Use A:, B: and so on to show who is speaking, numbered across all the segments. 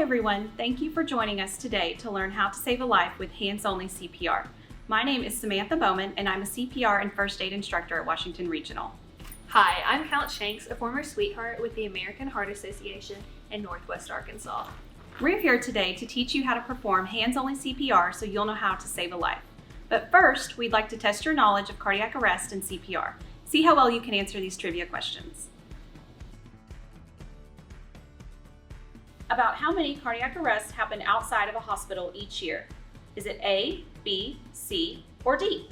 A: everyone, thank you for joining us today to learn how to save a life with hands-only CPR. My name is Samantha Bowman and I'm a CPR and first aid instructor at Washington Regional.
B: Hi, I'm Count Shanks, a former sweetheart with the American Heart Association in Northwest Arkansas.
A: We're here today to teach you how to perform hands-only CPR so you'll know how to save a life. But first, we'd like to test your knowledge of cardiac arrest and CPR. See how well you can answer these trivia questions. About how many cardiac arrests happen outside of a hospital each year? Is it A, B, C, or D?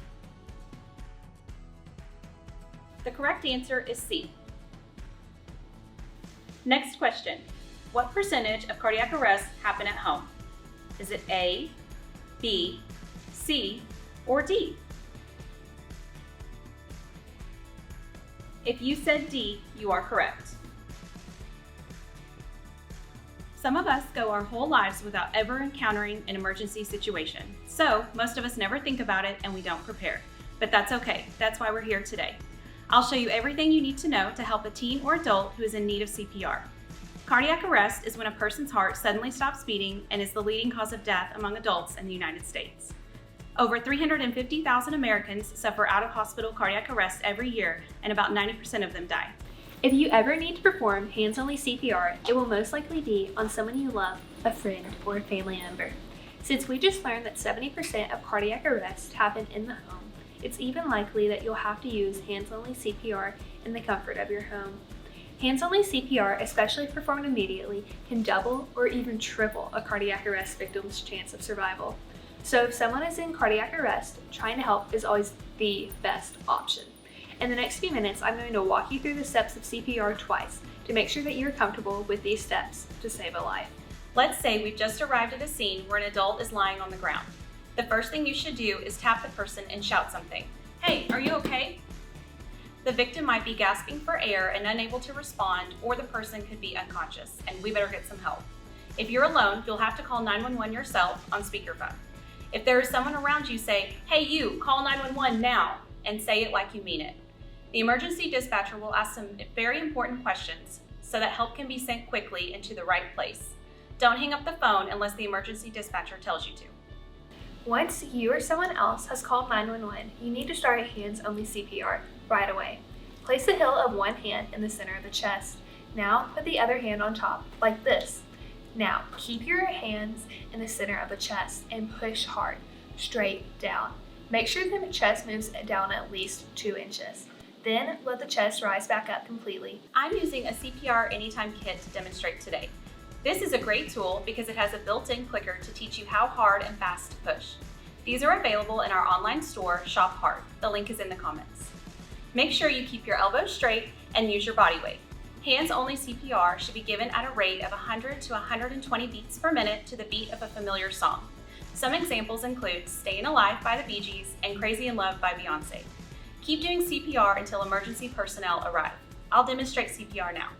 A: The correct answer is C. Next question. What percentage of cardiac arrests happen at home? Is it A, B, C, or D? If you said D, you are correct. Some of us go our whole lives without ever encountering an emergency situation. So most of us never think about it and we don't prepare. But that's okay. That's why we're here today. I'll show you everything you need to know to help a teen or adult who is in need of CPR. Cardiac arrest is when a person's heart suddenly stops beating and is the leading cause of death among adults in the United States. Over 350,000 Americans suffer out-of-hospital cardiac arrest every year, and about 90% of them die.
B: If you ever need to perform hands-only CPR, it will most likely be on someone you love, a friend, or a family member. Since we just learned that 70% of cardiac arrests happen in the home, it's even likely that you'll have to use hands-only CPR in the comfort of your home. Hands-only CPR, especially performed immediately, can double or even triple a cardiac arrest victim's chance of survival. So if someone is in cardiac arrest, trying to help is always the best option. In the next few minutes, I'm going to walk you through the steps of CPR twice to make sure that you're comfortable with these steps to save a life.
A: Let's say we've just arrived at a scene where an adult is lying on the ground. The first thing you should do is tap the person and shout something. Hey, are you okay? The victim might be gasping for air and unable to respond, or the person could be unconscious, and we better get some help. If you're alone, you'll have to call 911 yourself on speakerphone. If there is someone around you, say, hey you, call 911 now, and say it like you mean it. The emergency dispatcher will ask some very important questions so that help can be sent quickly and to the right place. Don't hang up the phone unless the emergency dispatcher tells you to.
B: Once you or someone else has called 911, you need to start a hands-only CPR right away. Place the heel of one hand in the center of the chest. Now put the other hand on top, like this. Now keep your hands in the center of the chest and push hard, straight down. Make sure the chest moves down at least 2 inches. Then let the chest rise back up completely.
A: I'm using a CPR Anytime kit to demonstrate today. This is a great tool because it has a built-in clicker to teach you how hard and fast to push. These are available in our online store, Shop Hard. The link is in the comments. Make sure you keep your elbows straight and use your body weight. Hands-only CPR should be given at a rate of 100 to 120 beats per minute to the beat of a familiar song. Some examples include Stayin Alive by the Bee Gees and Crazy in Love by Beyonce. Keep doing CPR until emergency personnel arrive. I'll demonstrate CPR now.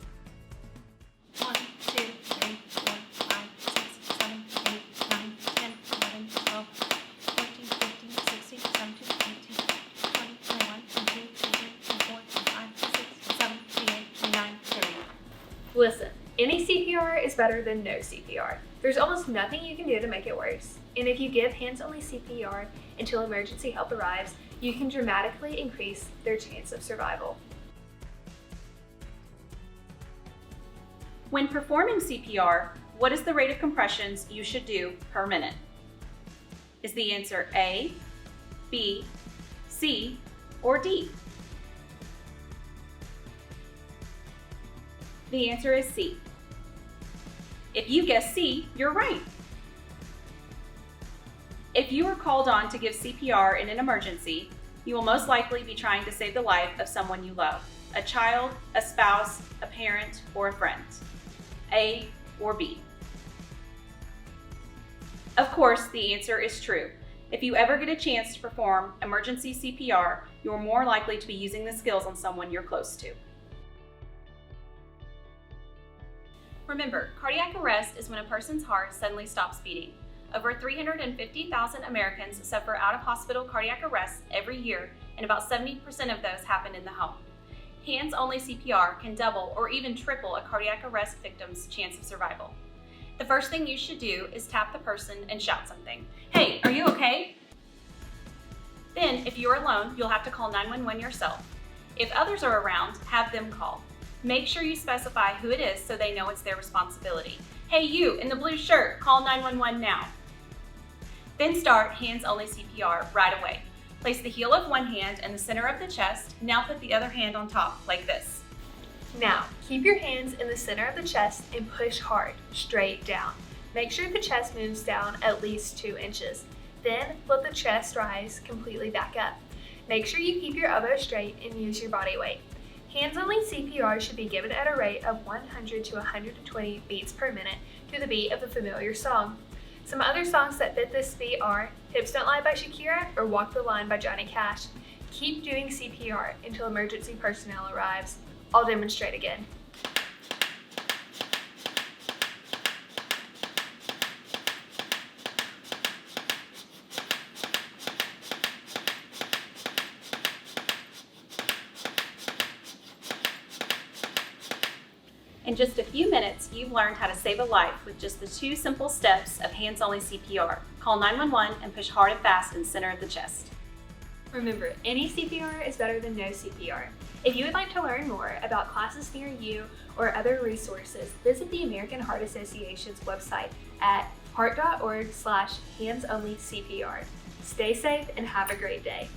A: 1, 2, 3, 4, 5, 6, 7, 8, 9, 10, 11, 12, 14, 15, 16, 17, 18, 20, 21, 22, 23, 24, 25, 26, 27, 28, 29, 30.
B: Listen, any CPR is better than no CPR. There's almost nothing you can do to make it worse. And if you give hands-only CPR until emergency help arrives, you can dramatically increase their chance of survival.
A: When performing CPR, what is the rate of compressions you should do per minute? Is the answer A, B, C, or D? The answer is C. If you guess C, you're right. If you are called on to give CPR in an emergency, you will most likely be trying to save the life of someone you love, a child, a spouse, a parent, or a friend. A or B? Of course, the answer is true. If you ever get a chance to perform emergency CPR, you are more likely to be using the skills on someone you're close to. Remember, cardiac arrest is when a person's heart suddenly stops beating. Over 350,000 Americans suffer out-of-hospital cardiac arrests every year, and about 70% of those happen in the home. Hands-only CPR can double or even triple a cardiac arrest victim's chance of survival. The first thing you should do is tap the person and shout something. Hey, are you okay? Then, if you're alone, you'll have to call 911 yourself. If others are around, have them call. Make sure you specify who it is so they know it's their responsibility. Hey, you in the blue shirt, call 911 now. Then start hands-only CPR right away. Place the heel of one hand in the center of the chest. Now put the other hand on top, like this.
B: Now, keep your hands in the center of the chest and push hard, straight down. Make sure the chest moves down at least 2 inches. Then, let the chest rise completely back up. Make sure you keep your elbows straight and use your body weight. Hands-only CPR should be given at a rate of 100 to 120 beats per minute to the beat of a familiar song. Some other songs that fit this beat are Hips Don't Lie by Shakira or Walk the Line by Johnny Cash. Keep doing CPR until emergency personnel arrives. I'll demonstrate again.
A: In just a few minutes, you've learned how to save a life with just the 2 simple steps of hands-only CPR. Call 911 and push hard and fast in the center of the chest.
B: Remember, any CPR is better than no CPR. If you would like to learn more about classes near you or other resources, visit the American Heart Association's website at heart.org/handsonlycpr. Stay safe and have a great day.